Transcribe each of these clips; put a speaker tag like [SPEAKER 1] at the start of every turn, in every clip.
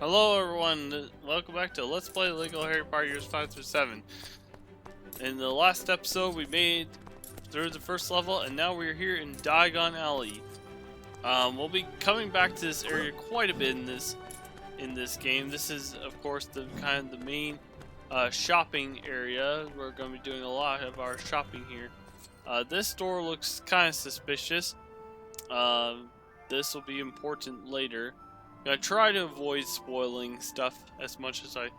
[SPEAKER 1] Hello everyone, welcome back to Let's Play Lego Harry Potter Years 5 through 7. In the last episode we made through the first level and now we're here in Diagon Alley. We'll be coming back to this area quite a bit in this game. This is of course the main shopping area. We're going to be doing a lot of our shopping here. This store looks kind of suspicious. This will be important later. I try to avoid spoiling stuff as much as I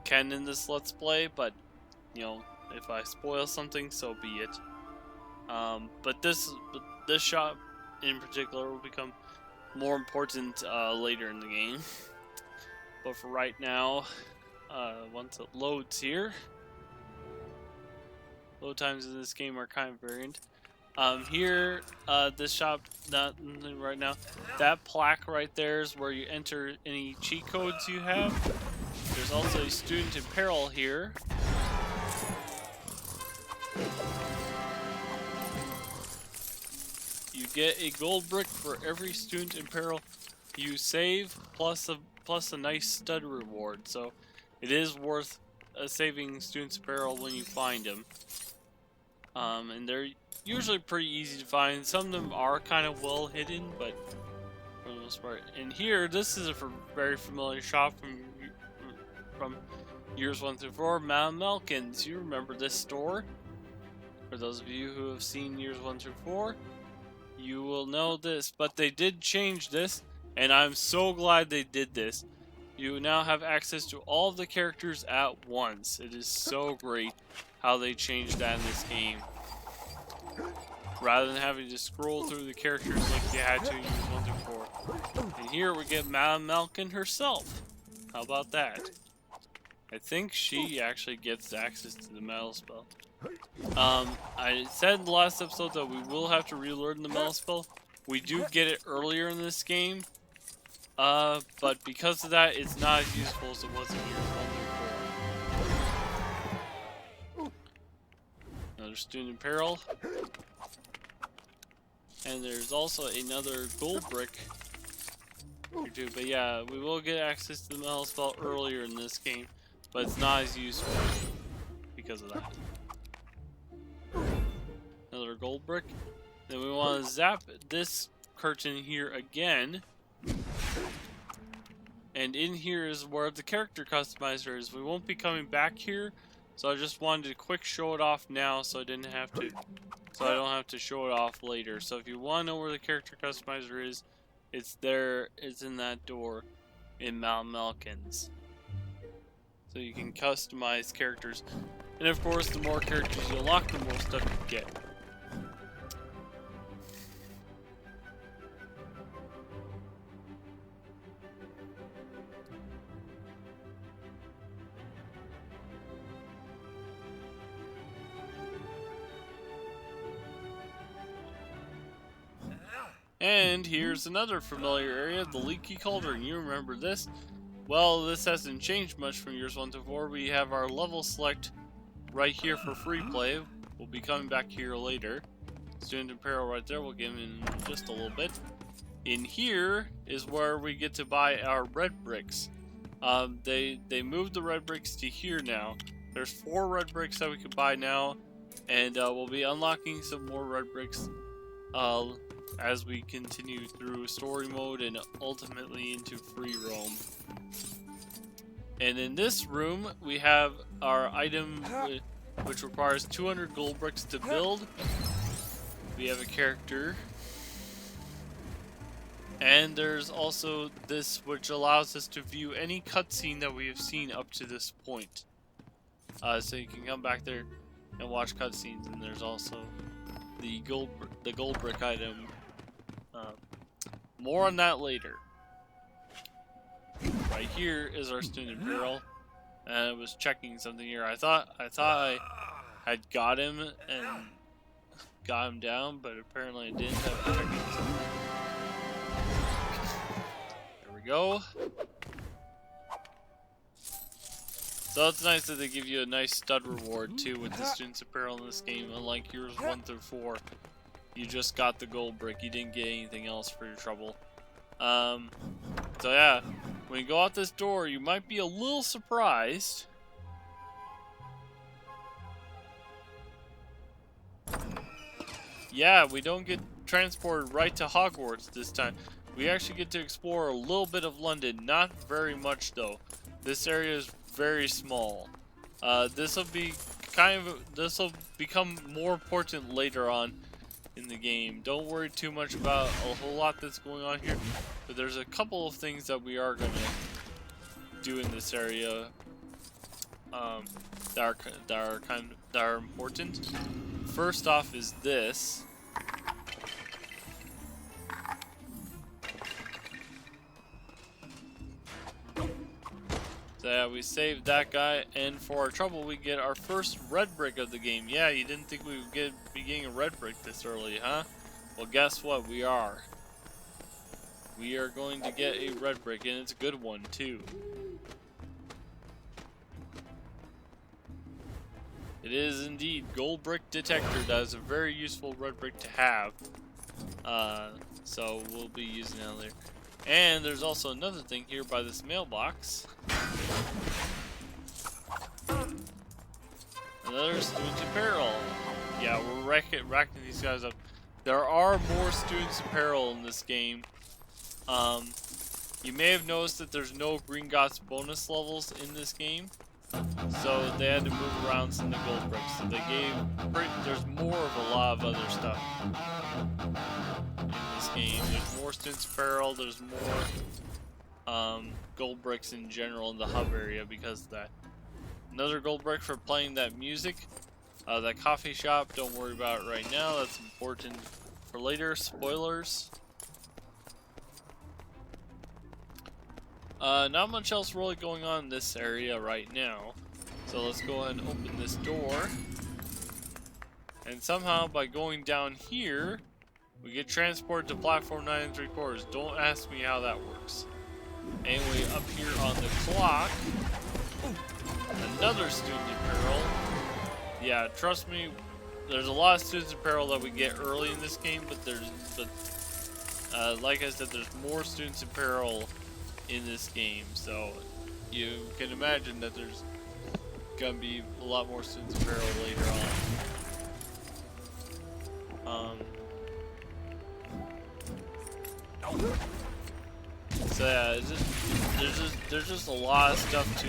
[SPEAKER 1] can in this Let's Play, but, you know, if I spoil something, so be it. But this shop in particular will become more important later in the game. But for right now, once it loads here, load times in this game are kind of variant. Here, this shop, not right now, that plaque right there is where you enter any cheat codes you have. There's also a student in peril here. You get a gold brick for every student in peril you save, plus a nice stud reward. So it is worth saving students in peril when you find them. And they're usually pretty easy to find. Some of them are kind of well hidden, but for the most part. And here, this is a very familiar shop from years 1 through 4. Mount Melkins. You remember this store? For those of you who have seen years 1 through 4, you will know this. But they did change this, and I'm so glad they did this. You now have access to all of the characters at once. It is so great how they changed that in this game. Rather than having to scroll through the characters like you had to in years 1 through 4. And here we get Madame Malkin herself. How about that? I think she actually gets access to the metal spell. I said in the last episode that we will have to relearn the metal spell. We do get it earlier in this game. But because of that, it's not as useful as it was in years 1 through 4. Another student in peril. And there's also another gold brick or two. But yeah, we will get access to the metal spell earlier in this game, but it's not as useful because of that. Another gold brick. Then we want to zap this curtain here again. And in here is where the character customizer is. We won't be coming back here, so I just wanted to quick show it off now so I don't have to show it off later. So if you want to know where the character customizer is, it's there. It's in that door in Mount Melkins. So you can customize characters. And of course, the more characters you unlock, the more stuff you get. And here's another familiar area, the Leaky Cauldron. You remember this? Well, this hasn't changed much from years 1 to 4. We have our level select right here for free play. We'll be coming back here later. Student in peril right there. We'll get him in just a little bit. In here is where we get to buy our red bricks. They moved the red bricks to here now. There's 4 red bricks that we can buy now, and we'll be unlocking some more red bricks as we continue through story mode and ultimately into free roam. And in this room we have our item which requires 200 gold bricks to build. We have a character, and there's also this which allows us to view any cutscene that we have seen up to this point. So you can come back there and watch cutscenes. And there's also the gold brick item. More on that later. Right here is our student in peril, and I was checking something here. I thought I had got him and got him down, but apparently I didn't. Have checking something. There we go. So it's nice that they give you a nice stud reward too with the students in peril in this game, unlike years 1 through 4. You just got the gold brick. You didn't get anything else for your trouble. So yeah, When you go out this door, you might be a little surprised. Yeah, we don't get transported right to Hogwarts this time. We actually get to explore a little bit of London, not very much though. This area is very small. This will become more important later on in the game. Don't worry too much about a whole lot that's going on here, but there's a couple of things that we are gonna do in this area that are important. First off is this. So yeah, we saved that guy, and for our trouble, we get our first red brick of the game. Yeah, you didn't think we would be getting a red brick this early, huh? Well, guess what? We are. We are going to get a red brick, and it's a good one, too. It is indeed gold brick detector. That is a very useful red brick to have. So we'll be using that later. And there's also another thing here by this mailbox. Another student apparel. Yeah, we're racking these guys up. There are more students apparel in this game. You may have noticed that there's no Green Gots bonus levels in this game. So they had to move around some of the gold bricks. So they there's more of a lot of other stuff in this game. There's more students apparel, there's more gold bricks in general in the hub area because of that. Another gold brick for playing that music. That coffee shop, don't worry about it right now. That's important for later. Spoilers. Not much else really going on in this area right now. So let's go ahead and open this door. And somehow by going down here, we get transported to platform 9 3/4. Don't ask me how that works. Anyway, up here on the clock, another student apparel. Yeah, trust me, there's a lot of students apparel that we get early in this game, but like I said, there's more students apparel in this game, so you can imagine that there's gonna be a lot more students apparel later on. So yeah, there's just a lot of stuff to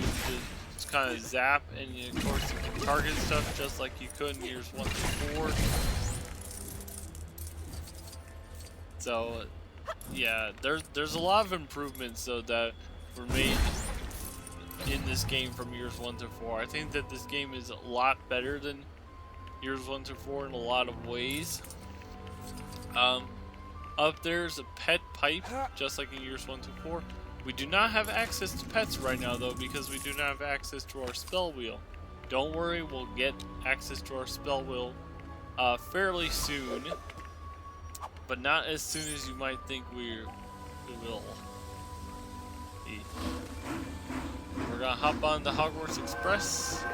[SPEAKER 1] just kind of zap, and of course you can target stuff just like you could in years 1 through 4. So yeah, there's a lot of improvements though that were made in this game from years 1 through 4. I think that this game is a lot better than years 1 through 4 in a lot of ways. Up there's a pet pipe, just like in years 1 through 4. We do not have access to pets right now though, because we do not have access to our spell wheel. Don't worry, we'll get access to our spell wheel fairly soon. But not as soon as you might think we will. We're gonna hop on the Hogwarts Express.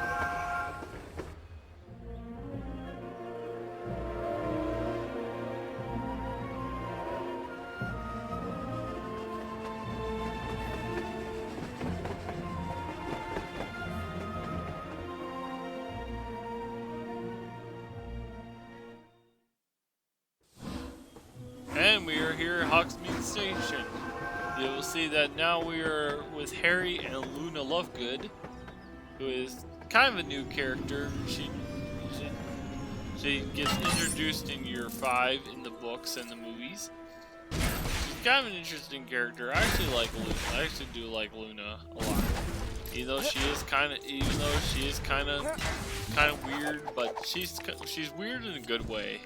[SPEAKER 1] And we are here at Hogsmeade Station. You will see that now we are with Harry and Luna Lovegood, who is kind of a new character. She gets introduced in year 5 in the books and the movies. She's kind of an interesting character. I actually like Luna. I actually do like Luna a lot. Even though she is kind of weird, but she's weird in a good way.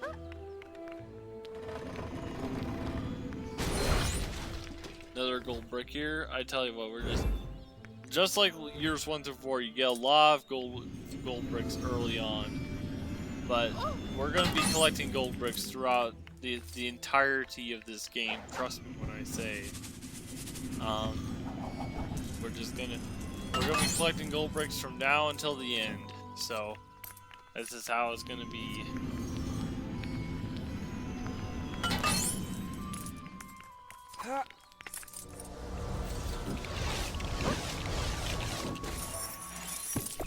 [SPEAKER 1] Another gold brick here. I tell you what, we're just like years 1 through 4. You get a lot of gold bricks early on, but we're gonna be collecting gold bricks throughout the entirety of this game. Trust me when I say. We're gonna be collecting gold bricks from now until the end. So this is how it's gonna be.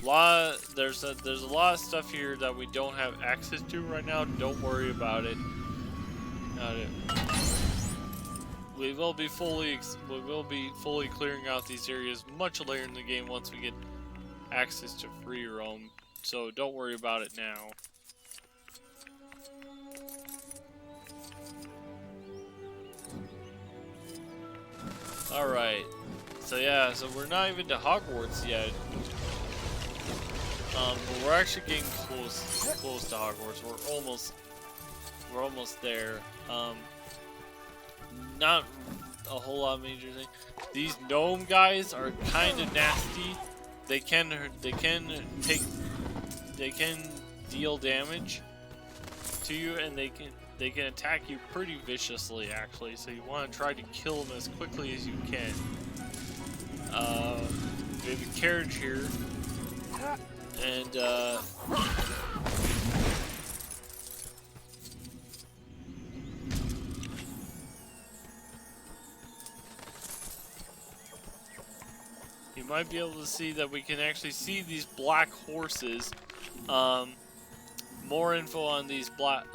[SPEAKER 1] There's a lot of stuff here that we don't have access to right now. Don't worry about it. We will be fully clearing out these areas much later in the game once we get access to free roam. So don't worry about it now. Alright. So yeah, so we're not even to Hogwarts yet. But we're actually getting close to Hogwarts. We're almost there. Not a whole lot of major thing. These gnome guys are kind of nasty. They can deal damage to you, and they can attack you pretty viciously actually. So you want to try to kill them as quickly as you can. We have a carriage here, and you might be able to see that we can actually see these black horses. More info on the black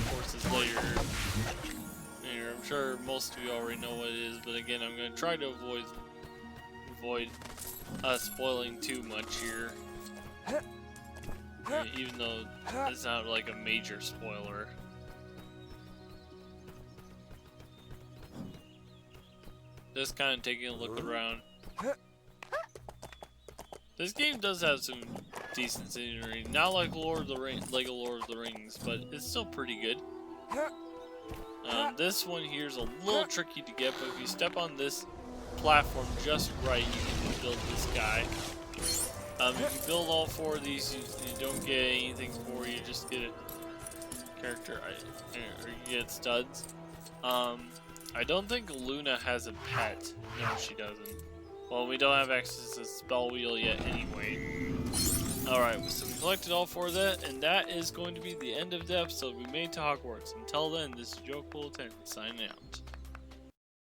[SPEAKER 1] horses later. Here, I'm sure most of you already know what it is, but again, I'm going to try to avoid spoiling too much here. Even though it's not like a major spoiler. Just kind of taking a look around. This game does have some decent scenery, not like Lego Lord of the Rings, but it's still pretty good. This one here is a little tricky to get, but if you step on this platform just right, you can build this guy. If you build all four of these, you don't get anything for you, just get a character, or you get studs. I don't think Luna has a pet. No, she doesn't. Well, we don't have access to the spell wheel yet anyway. Alright, so we collected all four of that, and that is going to be the end of the episode. We made it to Hogwarts. Until then, this is Joe Cool 10 signing out.